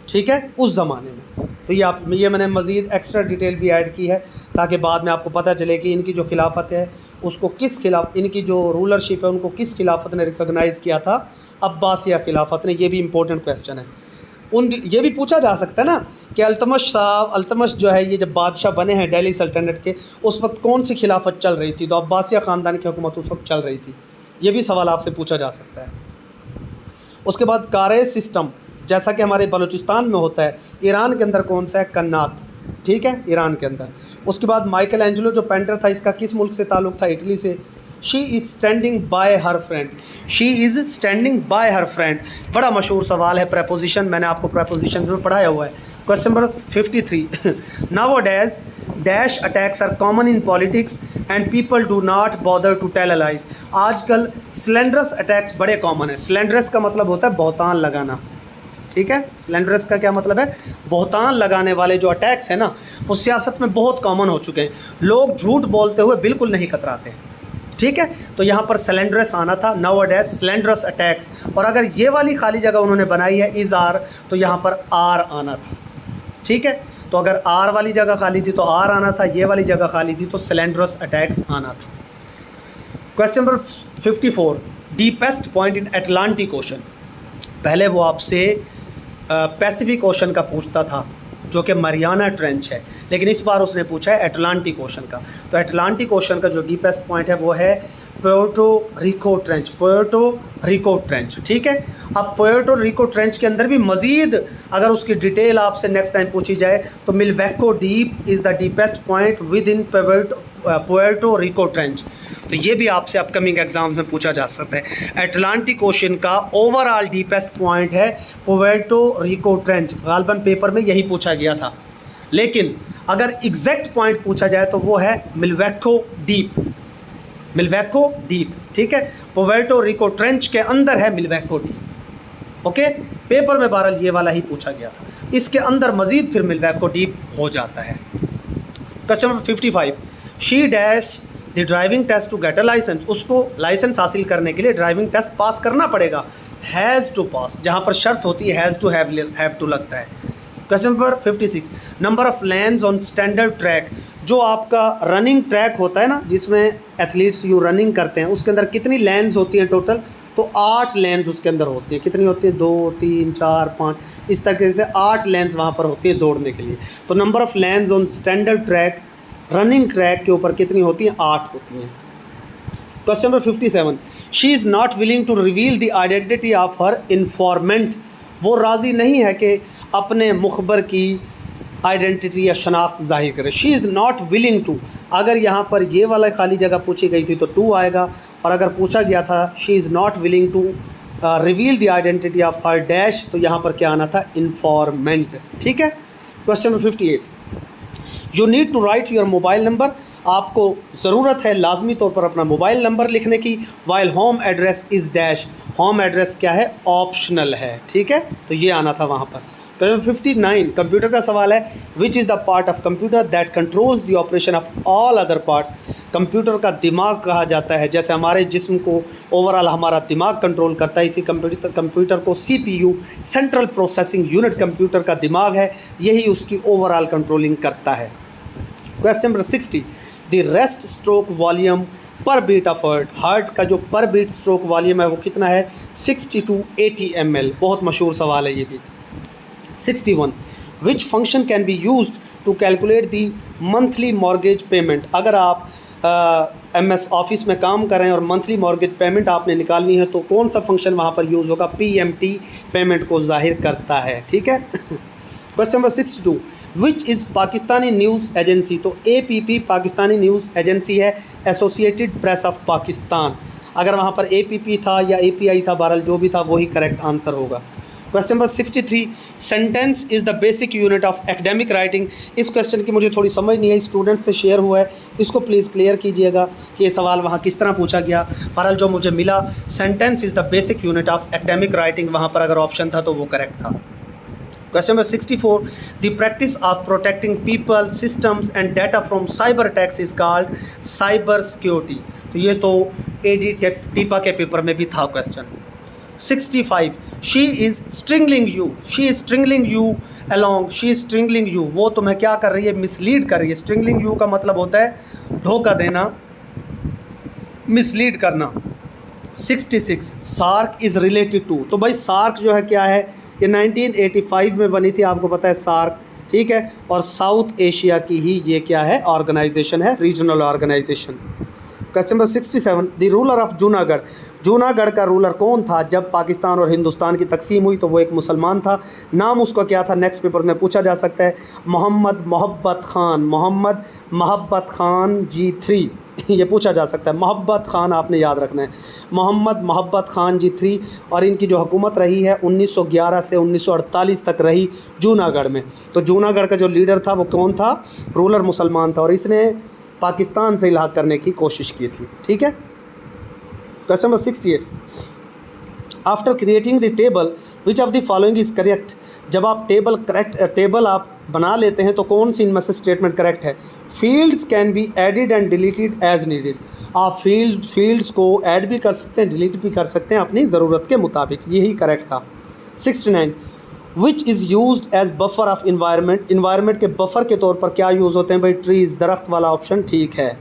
ठीक है, उस ज़माने में। तो ये मैंने मज़ीद एक्स्ट्रा डिटेल भी ऐड की है ताकि बाद में आपको पता चले कि इनकी जो खिलाफत है उसको इनकी जो रूलरशिप है उनको किस खिलाफत ने रिकग्नाइज़ किया था, अब्बासिया खिलाफत ने। ये भी इंपॉर्टेंट क्वेश्चन है। ये भी पूछा जा सकता है ना कि अल्तमश जो है ये जब बादशाह बने हैं दिल्ली सल्तनत के, उस वक्त कौन सी खिलाफत चल रही थी, तो अब्बासिया ख़ानदान की हुकूमत उस वक्त चल रही थी। ये भी सवाल आपसे पूछा जा सकता है। उसके बाद कारे सिस्टम, जैसा कि हमारे बलूचिस्तान में होता है, ईरान के अंदर कौन सा है, कन्नात। ठीक है, ईरान के अंदर। उसके बाद माइकल एंजेलो जो पेंटर था, इसका किस मुल्क से ताल्लुक़ था, इटली से। She is standing bye her friend, she is standing bye her friend, बड़ा मशहूर सवाल है। प्रेपोजिशन मैंने आपको प्रेपोजिशन में पढ़ाया हुआ है। Question number 53 nowadays dash attacks are common in politics and people do not bother to tell lies. आजकल स्लैंडरस अटैक्स बड़े कॉमन है। स्लैंडरस का मतलब होता है बहुतान लगाना। ठीक है, स्लैंडरस का क्या मतलब है, बहुतान लगाने वाले जो अटैक्स हैं ना, वो सियासत में बहुत कॉमन हो चुके हैं। लोग झूठ बोलते हुए बिल्कुल नहीं कतराते। ठीक है, तो यहाँ पर स्लैंडरस आना था, नाउअडेज स्लैंडरस अटैक्स। और अगर ये वाली खाली जगह उन्होंने बनाई है इज़ आर, तो यहाँ पर आर आना था। ठीक है, तो अगर आर वाली जगह खाली थी तो आर आना था, ये वाली जगह खाली थी तो स्लैंडरस अटैक्स आना था। Question number 54 deepest point in Atlantic ocean. पहले वो आपसे पैसिफिक ओशन का पूछता था जो कि मरियाना ट्रेंच है, लेकिन इस बार उसने पूछा है अटलांटिक ओशन का। तो अटलांटिक ओशन का जो डीपेस्ट पॉइंट है वो है Puerto Rico trench, Puerto Rico trench. ठीक है, अब पुएर्टो रिको ट्रेंच के अंदर भी मज़ीद अगर उसकी डिटेल आपसे नेक्स्ट टाइम पूछी जाए तो Milwaukee Deep is the deepest point within Puerto Rico trench. तो ये भी आपसे अपकमिंग एग्जाम्स में पूछा जा सकता है। अटलांटिक ओशन का ओवरऑल डीपेस्ट पॉइंट है पुएर्टो रिको ट्रेंच, गालबन पेपर में यही पूछा गया था। लेकिन अगर एग्जैक्ट पॉइंट पूछा जाए तो वो है मिल्वेको डीप। मिल्वैको डीप, ठीक है। पुएर्टो रिको ट्रेंच के अंदर है मिल्वैको डीप, ओके। पेपर में बहरहाल ये वाला ही पूछा गया था, इसके अंदर मजीद फिर मिल्वैको डीप हो जाता है। Question number 55, she dash the driving test to get a licence, उसको लाइसेंस हासिल करने के लिए ड्राइविंग टेस्ट पास करना पड़ेगा, हैज़ टू पास, जहाँ पर शर्त होती है हैज़ टू हैव टू लगता है। Question number 56, number of lanes on standard track, जो आपका रनिंग ट्रैक होता है ना, जिसमें एथलीट्स यूँ रनिंग करते हैं, उसके अंदर कितनी लेन्स होती हैं टोटल, तो 8 लेन्स उसके अंदर होती है। कितनी होती है, 2 3 4 5, इस तरीके से 8 लेन्स वहाँ पर होती है दौड़ने के लिए। तो number of lanes on standard track, running track के ऊपर कितनी होती हैं, 8 होती हैं। Question number 57, she is not willing to reveal the identity of her informant, वो राज़ी नहीं है कि अपने मुखबर की आइडेंटिटी या शनाख्त ज़ाहिर करे। She is not willing to, अगर यहाँ पर ये वाला खाली जगह पूछी गई थी तो टू आएगा, और अगर पूछा गया था she is not willing to reveal the identity of her dash, तो यहाँ पर क्या आना था, इन्फॉर्मेंट, ठीक है। Question number 58, you need to write your mobile number, आपको ज़रूरत है लाजमी तौर पर अपना मोबाइल नंबर लिखने की, while home address is dash, home address क्या है, ऑप्शनल है, ठीक है। तो ये आना था वहाँ पर। क्वेश्चन 59, कंप्यूटर का सवाल है, which is the part of computer that controls the operation of all other parts, computer का दिमाग कहा जाता है, जैसे हमारे जिस्म को ओवरऑल हमारा दिमाग कंट्रोल करता है, इसी कंप्यूटर को CPU central processing unit computer का दिमाग है, यही उसकी ओवरऑल कंट्रोलिंग करता है। Question number 60, the rest stroke volume पर बीट ऑफ हार्ट का जो पर बीट स्ट्रोक वॉल्यूम है वो कितना है, 60 to 80 ml, बहुत मशहूर सवाल है ये भी। 61, which function can be used to calculate the monthly mortgage payment, अगर आप MS ऑफिस में काम कर रहे हैं और मंथली मॉर्गेज पेमेंट आपने निकालनी है तो कौन सा फंक्शन वहाँ पर यूज़ होगा, PMT पेमेंट को जाहिर करता है, ठीक है। Question number 62, which is Pakistani news agency, तो APP पाकिस्तानी न्यूज़ एजेंसी है, एसोसिएटेड प्रेस ऑफ पाकिस्तान, अगर वहाँ पर APP था या API था, बहरहाल जो भी था वही करेक्ट आंसर होगा। Question number 63, sentence is the basic unit of academic writing, इस क्वेश्चन की मुझे थोड़ी समझ नहीं आई, स्टूडेंट से शेयर हुआ है, इसको प्लीज़ क्लियर कीजिएगा कि ये सवाल वहाँ किस तरह पूछा गया। बहरहाल जो मुझे मिला, sentence is the basic unit of academic writing, वहाँ पर अगर ऑप्शन था तो वो करेक्ट था। Question number 64, the practice of protecting people, systems and data from cyber attacks is called cyber security, तो ये तो AD टीपा के पेपर में भी था question. 65, she is stringing you, she is stringing you along, she is stringing you, वो तुम्हें क्या कर रही है, मिसलीड कर रही है। स्ट्रिंगलिंग यू का मतलब होता है धोखा देना, मिसलीड करना। 66, सार्क इज़ रिलेटेड टू, तो भाई सार्क जो है क्या है, ये 1985 में बनी थी, आपको पता है सार्क, ठीक है, और साउथ एशिया की ही ये क्या है, ऑर्गेनाइजेशन है, regional organization. Question number 67, the ruler of Junagadh, Junagadh का रूलर कौन था जब पाकिस्तान और हिंदुस्तान की तकसीम हुई, तो वो एक मुसलमान था, नाम उसका क्या था, नेक्स्ट पेपर में पूछा जा सकता है, मोहम्मद मोहब्बत खान, मोहम्मद मोहब्बत खान G3 ये पूछा जा सकता है, मोहब्बत खान आपने याद रखना है, मोहम्मद मोहब्बत खान G3, और इनकी जो हुकूमत रही है 1911 से 1948 तक रही जूनागढ़ में। तो जूनागढ़ का जो लीडर था वो कौन था, रूलर मुसलमान था, और इसने पाकिस्तान से इलाक़ करने की कोशिश की थी, ठीक है। Question number 68, after creating the table which of the following is correct, जब आप टेबल आप बना लेते हैं तो कौन सी इनमें से स्टेटमेंट करेक्ट है। Fields can be added and deleted as needed, आप फील्ड्स को ऐड भी कर सकते हैं, डिलीट भी कर सकते हैं अपनी ज़रूरत के मुताबिक, यही करेक्ट था। 69, which is use as buffer of environment, environment के बफर के तौर पर क्या यूज़ होते हैं भाई, ट्रीज़, दरख्त वाला ऑप्शन ठीक है।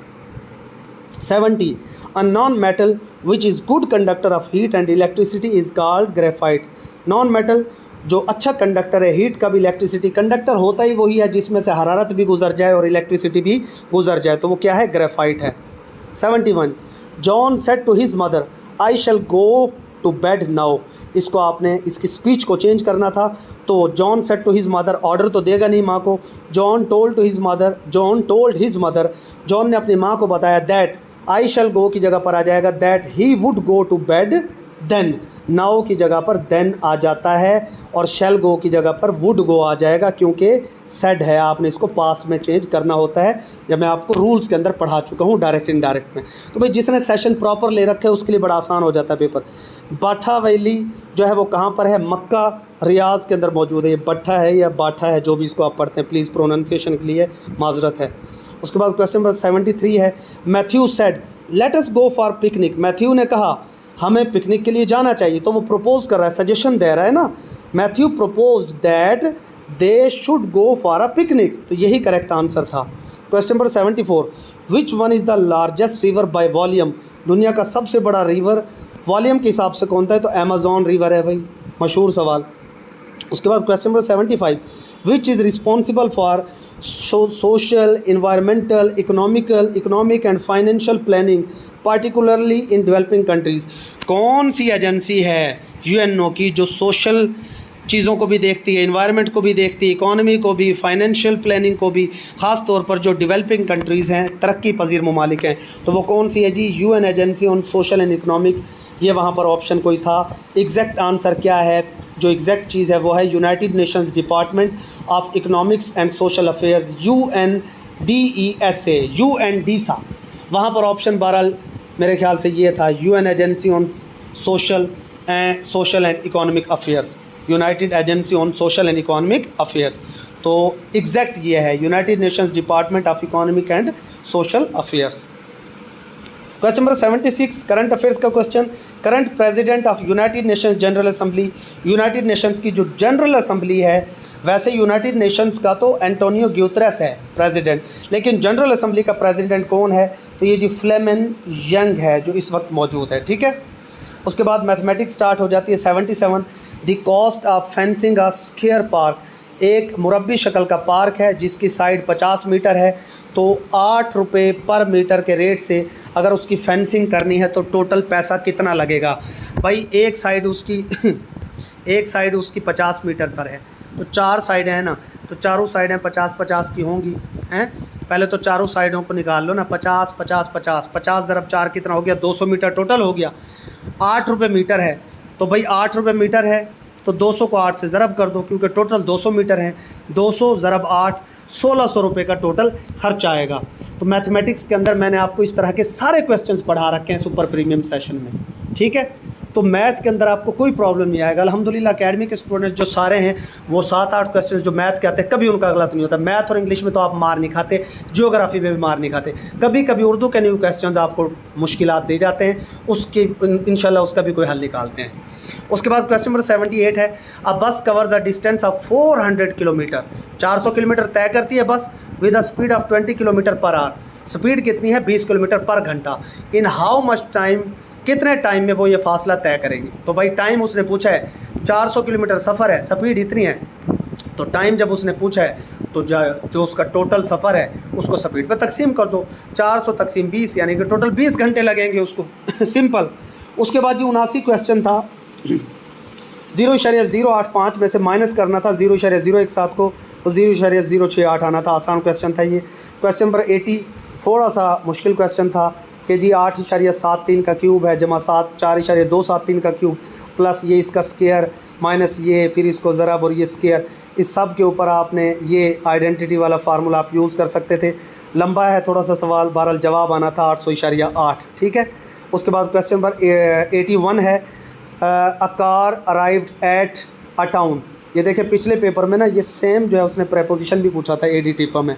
70, a non metal which is good conductor of heat and electricity is called graphite, non metal जो अच्छा कंडक्टर है, हीट का भी इलेक्ट्रिसिटी, कंडक्टर होता ही वही है जिसमें से हरारत भी गुजर जाए और इलेक्ट्रिसिटी भी गुजर जाए, तो वो क्या है, ग्रेफाइट है। 71, John said to his mother I shall go to bed now, इसको आपने इसकी स्पीच को चेंज करना था, तो John said to his mother, order तो देगा नहीं माँ को, John told to his mother, John told his mother, John ने अपनी माँ को बताया दैट, आई शैल गो की जगह पर आ जाएगा that he would go to bed then, now की जगह पर देन आ जाता है और शैल गो की जगह पर वुड गो आ जाएगा, क्योंकि सेड है, आपने इसको पास्ट में चेंज करना होता है। जब मैं आपको रूल्स के अंदर पढ़ा चुका हूँ डायरेक्ट इनडायरेक्ट में। तो भाई जिसने सेशन प्रॉपर ले रखे है उसके लिए बड़ा आसान हो जाता है पेपर। बाठा वैली जो है वो कहाँ पर है? मक्का रियाज के अंदर मौजूद है। ये बट्ठा है या बाठा है, जो भी इसको आप पढ़ते हैं, प्लीज़ प्रोनाउंसिएशन के लिए माजरत है। उसके बाद क्वेश्चन नंबर 73 है, Matthew said let us go for picnic. Matthew ने कहा हमें पिकनिक के लिए जाना चाहिए। तो वो प्रपोज कर रहा है, सजेशन दे रहा है ना। Matthew proposed that they should go for a picnic, तो यही करेक्ट आंसर था। Question number 74, which one is the largest river by volume. दुनिया का सबसे बड़ा रिवर वॉल्यूम के हिसाब से कौन सा है? तो अमेजॉन रिवर है भाई, मशहूर सवाल। उसके बाद question number 75, which is responsible for social, environmental, economic and financial planning particularly in developing countries. कौन सी एजेंसी है यूएनओ की जो सोशल चीज़ों को भी देखती है, इन्वायरमेंट को भी देखती है, इकोनॉमी को भी, फाइनेंशियल प्लानिंग को भी, ख़ास तौर पर जो डेवलपिंग कंट्रीज़ हैं, तरक्की पजीर ममालिक हैं, तो वो कौन सी है जी? UN agency on social and economic. ये वहाँ पर ऑप्शन कोई था। एग्जैक्ट आंसर क्या है? जो एग्जैक्ट चीज़ है वो है United Nations Department of economics and Social affairs, UNDESA, UNDSA। वहाँ पर ऑप्शन 12 मेरे ख्याल से ये था, UN agency on social and economic affairs, united agency on social and economic affairs. तो एग्जैक्ट ये है United Nations Department of Economic and Social Affairs. Question number 76, current affairs का क्वेश्चन। Current president of United Nations General Assembly. United Nations की जो general assembly है, वैसे United Nations का तो एंटोनियो ग्यूतरेस है प्रेसिडेंट, लेकिन जनरल असेंबली का प्रेसिडेंट कौन है? तो ये जी फ्लेमिन यंग है जो इस वक्त मौजूद है, ठीक है। उसके बाद मैथमेटिक्स स्टार्ट हो जाती है। 77, the cost of fencing a square park. एक मुरब्बी शक्ल का पार्क है जिसकी साइड 50 मीटर है, तो 8 रुपये पर मीटर के रेट से अगर उसकी फेंसिंग करनी है तो टोटल पैसा कितना लगेगा? भाई एक साइड उसकी एक साइड उसकी 50 मीटर पर है, तो 4 साइडें हैं ना, तो चारों साइडें 50-50 की होंगी हैं। पहले तो चारों साइडों को निकाल लो ना, 50-50-50, 50 ज़रब 4 कितना हो गया? 200 मीटर टोटल हो गया। 8 रुपये मीटर है, तो भाई 8 रुपये मीटर है तो 200 को 8 से ज़रब कर दो, क्योंकि टोटल 200 मीटर है। 200 ज़रब 8, 1600 रुपये का टोटल खर्च आएगा। तो मैथमेटिक्स के अंदर मैंने आपको इस तरह के सारे क्वेश्चंस पढ़ा रखे हैं सुपर प्रीमियम सेशन में, ठीक है। तो मैथ के अंदर आपको कोई प्रॉब्लम नहीं आएगा। अल्हम्दुलिल्लाह अकेडमी के स्टूडेंट्स जो सारे हैं वो 7-8 क्वेश्चन जो मैथ के आते हैं कभी उनका गलत नहीं होता। मैथ और इंग्लिश में तो आप मार नहीं खाते, जियोग्राफी में भी मार नहीं खाते। कभी कभी उर्दू के न्यू क्वेश्चन आपको मुश्किलात दे जाते हैं, उसकी इंशाल्लाह उसका भी कोई हल निकालते हैं। उसके बाद क्वेश्चन नंबर 78 है, अ बस cover the distance of 400 kilometre. 400 kilometre तय करती है बस with a speed of 20 kilometre per hour. Speed कितनी है? 20 किलोमीटर पर घंटा। इन हाउ मच टाइम, कितने टाइम में वो ये फासला तय करेंगे? तो भाई टाइम उसने पूछा है, 400 किलोमीटर सफ़र है, स्पीड इतनी है, तो टाइम जब उसने पूछा है तो जो उसका टोटल सफ़र है उसको स्पीड पे तकसीम कर दो। 400 तकसीम 20 यानी कि टोटल 20 घंटे लगेंगे उसको सिंपल। उसके बाद ये 79 क्वेश्चन था, 0.085 में से माइनस करना था 0.017 को, तो 0.068 आना था। आसान क्वेश्चन था ये। क्वेश्चन नंबर 80 थोड़ा सा मुश्किल क्वेश्चन था कि जी 8.73 का क्यूब है जमा 4.273 का क्यूब प्लस ये इसका स्केयर माइनस ये फिर इसको ज़रब और ये स्केयर, इस सब के ऊपर आपने ये आइडेंटिटी वाला फार्मूला आप यूज़ कर सकते थे। लंबा है थोड़ा सा सवाल, बहरहाल जवाब आना था 800.8, ठीक है। उसके बाद क्वेश्चन नंबर 81 है, a car arrived at a town. ये देखिए पिछले पेपर में ना ये सेम जो है उसने प्रेपोजिशन भी पूछा था ADTPA में,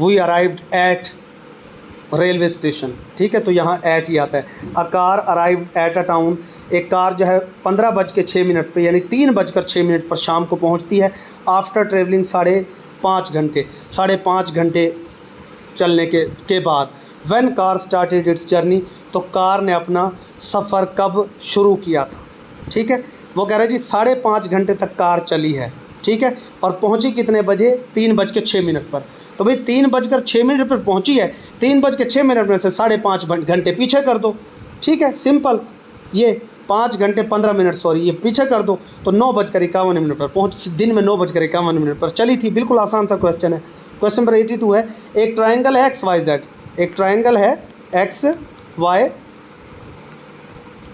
we arrived at railway station, ठीक है, तो यहाँ एट ही आता है। A car arrived at a town, एक कार जो है 15:06 पे यानी 3:06 पर शाम को पहुँचती है। आफ्टर ट्रेवलिंग 5.5 घंटे चलने के बाद। When car started it's journey, तो कार ने अपना सफ़र कब शुरू किया था, ठीक है। वो कह रहे हैं जी 5.5 घंटे तक कार चली है, ठीक है, और पहुंची कितने बजे? 3:06 पर। तो भाई 3:06 पर पहुंची है, 3:06 में से 5.5 घंटे पीछे कर दो, ठीक है, सिंपल। ये 5 घंटे 15 मिनट सॉरी ये पीछे कर दो, तो 9:51 पर पहुँच, दिन में 9:51 पर चली थी। बिल्कुल आसान सा क्वेश्चन है। क्वेश्चन नंबर 82 है, एक ट्राइंगल है XYZ, एक ट्राइंगल है XY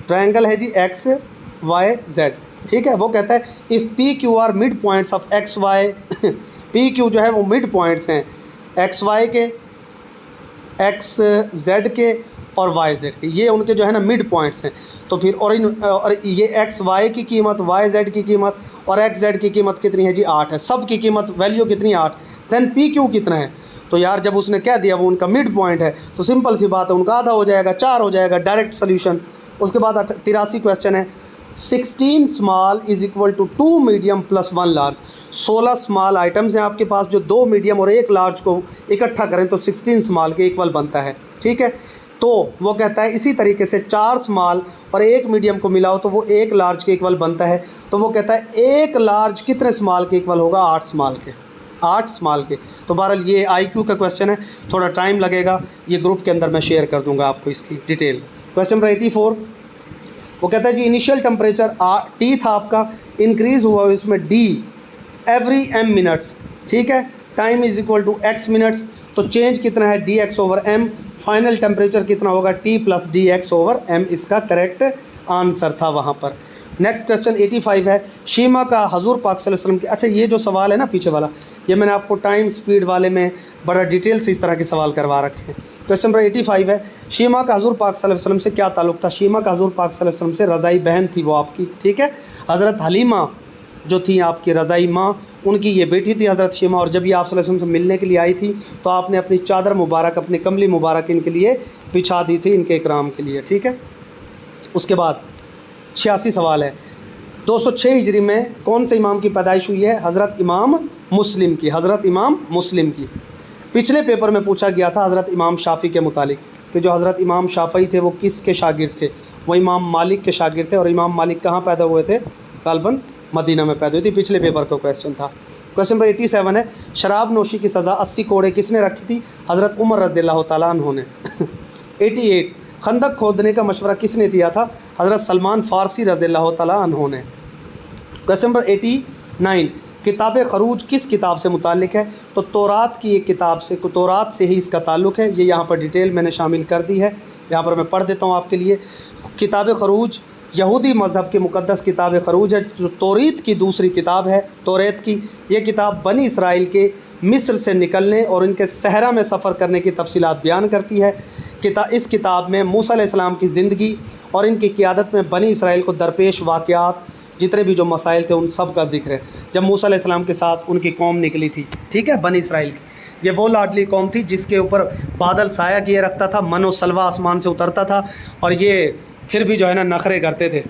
ट्रायंगल है जी एक्स वाई जेड, ठीक है। वो कहता है if P Q R mid points of X Y, P Q जो है वो मिड पॉइंट्स हैं एक्स वाई के, एक्स जेड के और वाई जेड के, ये उनके जो है ना मिड पॉइंट्स हैं। तो फिर और ये एक्स वाई की कीमत, वाई जेड की कीमत और एक्स जेड की कीमत कितनी है जी 8 है, सब की कीमत वैल्यू कितनी 8, देन पी क्यू कितना है। तो यार जब उसने कह दिया वो उनका मिड पॉइंट है तो सिंपल सी बात है उनका आधा हो जाएगा, 4 हो जाएगा, डायरेक्ट सोल्यूशन। उसके बाद 83 क्वेश्चन है 16 small is equal to 2 medium plus 1 large. 16 small items हैं आपके पास, जो 2 मीडियम और 1 लार्ज को इकट्ठा करें तो 16 स्मॉल के इक्वल बनता है, ठीक है। तो वो कहता है इसी तरीके से 4 स्मॉल और 1 मीडियम को मिलाओ तो वो 1 लार्ज के इक्वल बनता है। तो वो कहता है 1 लार्ज कितने स्मॉल के इक्वल होगा, 8 स्मॉल के, 8 स्मॉल के। तो बहरहाल ये IQ का क्वेश्चन है, थोड़ा टाइम लगेगा, ये ग्रुप के अंदर मैं शेयर कर दूंगा आपको इसकी डिटेल। क्वेश्चन नंबर 84, वो कहता है जी इनिशियल टेम्परेचर T था आपका, इंक्रीज़ हुआ इसमें D एवरी m मिनट्स, ठीक है। Time is equal to x minutes, तो चेंज कितना है dx over m, final temperature कितना होगा T plus dx over m, इसका करेक्ट आंसर था वहाँ पर। नेक्स्ट क्वेश्चन 85 है शीमा का हजूर पाक सल्लल्लाहु अलैहि वसल्लम की, अच्छा ये जो सवाल है ना पीछे वाला, ये मैंने आपको टाइम स्पीड वाले में बड़ा डिटेल से इस तरह के सवाल करवा रखे हैं। क्वेश्चन नंबर 85 है शीमा का हजूर पाक सल्लल्लाहु अलैहि वसल्लम से क्या ताल्लुक़ था। शीमा का हजूर पाक सल्लल्लाहु अलैहि वसल्लम से रज़ाई बहन थी वो आपकी, ठीक है। हज़रत हलीमा जो थी आपकी रज़ाई माँ, उनकी ये बेटी थी हज़रत शीमा, और जब ये आप सल्लल्लाहु अलैहि वसल्लम से मिलने के लिए आई थी तो आपने अपनी चादर मुबारक, अपनी कमली मुबारक इनके लिए बिछा दी थी, इनके इकराम के लिए, ठीक है। उसके बाद 86 सवाल है 206 हिजरी में कौन से इमाम की पैदाइश हुई है। हज़रत इमाम मुस्लिम की, हज़रत इमाम मुस्लिम की। पिछले पेपर में पूछा गया था हज़रत इमाम शाफ़ी के मुतालिक कि जो हज़रत इमाम शाफ़ी थे वो किसके शागिर्द थे, वो इमाम मालिक के शागिर्द थे। और इमाम मालिक कहाँ पैदा हुए थे, गालबन मदीना में पैदा हुई थी। पिछले पेपर का क्वेश्चन था। क्वेश्चन नंबर 87 है शराब नोशी की सज़ा 80 कोड़े किसने रखी थी। हज़रत उमर रज़ियल्लाहु ताला अन्हु ने। 88 खंदक खोदने का मशवरा किसने दिया था। हज़रत सलमान फ़ारसी रज़ियल्लाहु ताला अन्हु ने। क्वेश्चन नंबर 89 किताब खरूज किस किताब से मुताल्लिक़ है। तो तौरात की एक किताब से, तौरात से ही इसका ताल्लुक़ है। ये यहाँ पर डिटेल मैंने शामिल कर दी है, यहाँ पर मैं पढ़ देता हूँ आपके लिए। किताब खरूज यहूदी मज़हब की मुक़द्दस किताब खरूज है, जो तौरीत की दूसरी किताब है। तौरेत की ये किताब बनी इसराइल के मिस्र से निकलने और इनके सहरा में सफ़र करने की तफसीलात बयान करती है। इस किताब में मूसा अलैहिस्सलाम की ज़िंदगी और इनकी क़ियादत में बनी इसराइल को दरपेश वाक़यात, जितने भी जो मसाइल थे उन सब का जिक्र है। जब मूसा अलैहिस्सलाम के साथ उनकी कौम निकली थी, ठीक है, बनी इसराइल की, ये वो लाडली कौम थी जिसके ऊपर बादल साया किए रखता था, मनो सलवा आसमान से उतरता था, और ये फिर भी जो है ना नखरे करते थे।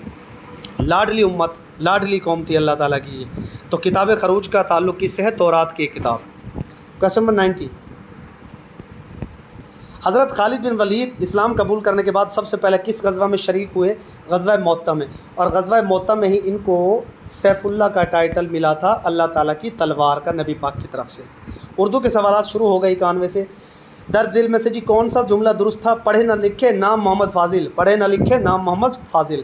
लाडली उम्मत, लाडली कौम थी अल्लाह ताला की। तो किताब खरूज का ताल्लुक़ किससे है, तौरात की किताब। क्वेश्चन नंबर 90 हज़रत खालिद बिन वलीद इस्लाम कबूल करने के बाद सबसे पहले किस गज़वा में शरीक हुए। गज़वा मोत्ता में, और गज़वा मोत्ता में ही इनको सैफुल्लाह का टाइटल मिला था अल्लाह ताला की तलवार का, नबी पाक की तरफ से। उर्दू के सवालात शुरू हो गए 91 से। दर्ज झील में से जी कौन सा जुमला दुरुस्त था। पढ़े न लिखे नाम मोहम्मद फ़ाजिल, पढ़े न लिखे नाम मोहम्मद फ़ाजिल।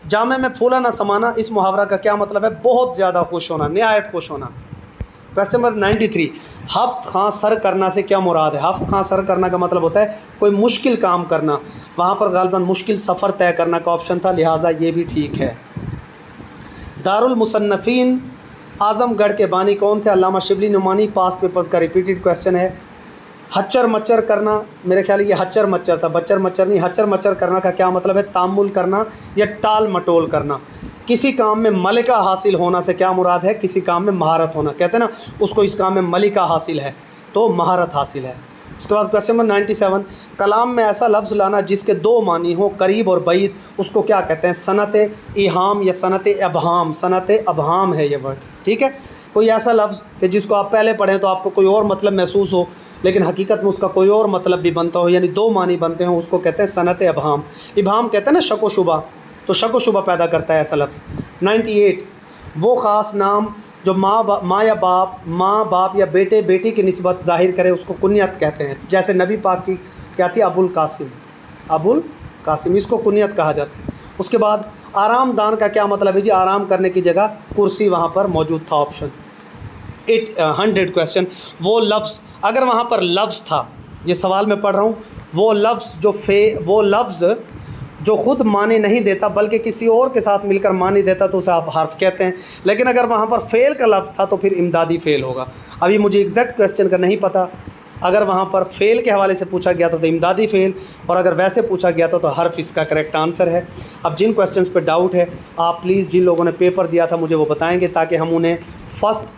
जामे में फूला ना समाना, इस मुहावरा का क्या मतलब है। बहुत ज़्यादा खुश होना, निहायत खुश होना। क्वेश्चन नंबर 93 हफ्त खां सर करना से क्या मुराद है। हफ्त खां सर करना का मतलब होता है कोई मुश्किल काम करना। वहाँ पर गालिबन मुश्किल सफ़र तय करना का ऑप्शन था, लिहाजा ये भी ठीक है। दारुल मुसन्नफ़ीन आज़मगढ़ के बानी कौन थे। अल्लामा शिबली नुमानी। पास पेपर्स का रिपीटेड क्वेश्चन है। हच्चर मच्चर करना, मेरे ख्याल ये हच्चर मच्चर था, बच्चर मच्चर नहीं। हच्चर मच्चर करना का क्या मतलब है, तामुल करना या टाल मटोल करना। किसी काम में मलिका हासिल होना से क्या मुराद है, किसी काम में महारत होना। कहते हैं ना उसको इस काम में मलिका हासिल है, तो महारत हासिल है। उसके बाद क्वेश्चन नंबर 97 कलाम में ऐसा लफ्ज़ लाना जिसके दो मानी हो, करीब और बईद, उसको क्या कहते हैं। सनत इहाम या सनत अबहाम। सनत अबहाम है ये वर्ड, ठीक है। कोई ऐसा लफ्ज़ कि जिसको आप पहले पढ़ें तो आपको कोई और मतलब महसूस हो, लेकिन हकीकत में उसका कोई और मतलब भी बनता हो, यानी दो मानी बनते हों, उसको कहते हैं सनत अबहाम। इबहाम कहते हैं ना शक व शुबा, तो शक व शुबा पैदा करता है ऐसा लफ्ज़। 98 वो ख़ास नाम जो माँ या बाप या बेटे बेटी की निस्बत ज़ाहिर करे उसको कुनियत कहते हैं। जैसे नबी पाक की क्या थी, अबुल कासिम, अबुल कासिम, इसको कुनियत कहा जाता है। उसके बाद आरामदान का क्या मतलब है जी, आराम करने की जगह कुर्सी वहाँ पर मौजूद था। ऑप्शन 100 क्वेश्चन वो लफ्ज़, अगर वहाँ पर लफ्ज़ था, ये सवाल मैं पढ़ रहा हूँ, वो लफ्ज़ जो खुद मानी नहीं देता बल्कि किसी और के साथ मिलकर मानी देता तो उसे आप हर्फ कहते हैं। लेकिन अगर वहाँ पर फ़ेल का लफ्ज़ था तो फिर इमदादी फ़ेल होगा। अभी मुझे एग्जैक्ट क्वेश्चन का नहीं पता, अगर वहाँ पर फ़ेल के हवाले से पूछा गया तो इमदादी फ़ेल, और अगर वैसे पूछा गया तो हर्फ इसका करेक्ट आंसर है। अब जिन क्वेश्चंस पे डाउट है आप प्लीज़ जिन लोगों ने पेपर दिया था मुझे वो बताएंगे, ताकि हम उन्हें फर्स्ट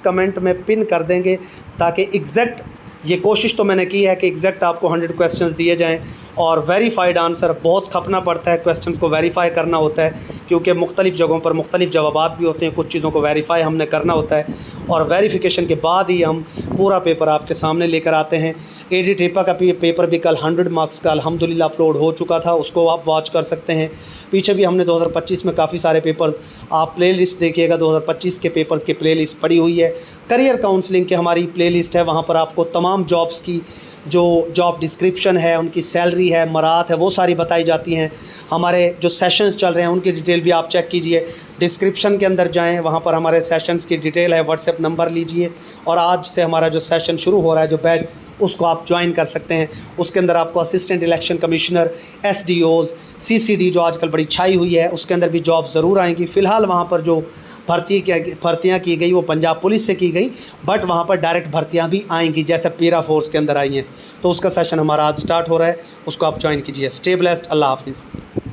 कमेंट में पिन कर देंगे, ताकि एग्जैक्ट, ये कोशिश तो मैंने की है कि एग्जैक्ट आपको 100 क्वेश्चंस दिए जाएं। और वेरीफाइड आंसर बहुत खपना पड़ता है, क्वेश्चंस को वेरीफाई करना होता है, क्योंकि मुख्तलिफ़ जगहों पर मुख्तलिफ़ जवाबात भी होते हैं, कुछ चीज़ों को वेरीफाई हमने करना होता है, और वेरिफिकेशन के बाद ही हम पूरा पेपर आपके सामने लेकर आते हैं। एडिट टेपा का पेपर भी कल 100 मार्क्स का अल्हम्दुलिल्लाह अपलोड हो चुका था, उसको आप वॉच कर सकते हैं। पीछे भी हमने 2025 में काफ़ी सारे पेपर्स, आप प्लेलिस्ट देखिएगा, 2025 के पेपर्स की प्लेलिस्ट पड़ी हुई है। करियर काउंसलिंग की हमारी प्लेलिस्ट है, वहाँ पर आपको तमाम जॉब्स की जो जॉब डिस्क्रिप्शन है, उनकी सैलरी है, मराहत है, वो सारी बताई जाती हैं। हमारे जो सेशंस चल रहे हैं उनकी डिटेल भी आप चेक कीजिए, डिस्क्रिप्शन के अंदर जाएं, वहाँ पर हमारे सेशंस की डिटेल है, व्हाट्सएप नंबर लीजिए, और आज से हमारा जो सेशन शुरू हो रहा है, जो बैच, उसको आप ज्वाइन कर सकते हैं। उसके अंदर आपको assistant election commissioner, SDOs, CCD जो आजकल बड़ी छाई हुई है, उसके अंदर भी जॉब ज़रूर आएंगी। फ़िलहाल वहाँ पर जो भर्तियाँ की गई वो पंजाब पुलिस से की गई, बट वहाँ पर डायरेक्ट भर्तियाँ भी आएंगी जैसे पीरा फोर्स के अंदर आई हैं। तो उसका सेशन हमारा आज स्टार्ट हो रहा है, उसको आप ज्वाइन कीजिए। स्टे ब्लेस्ड, अल्लाह हाफिज़।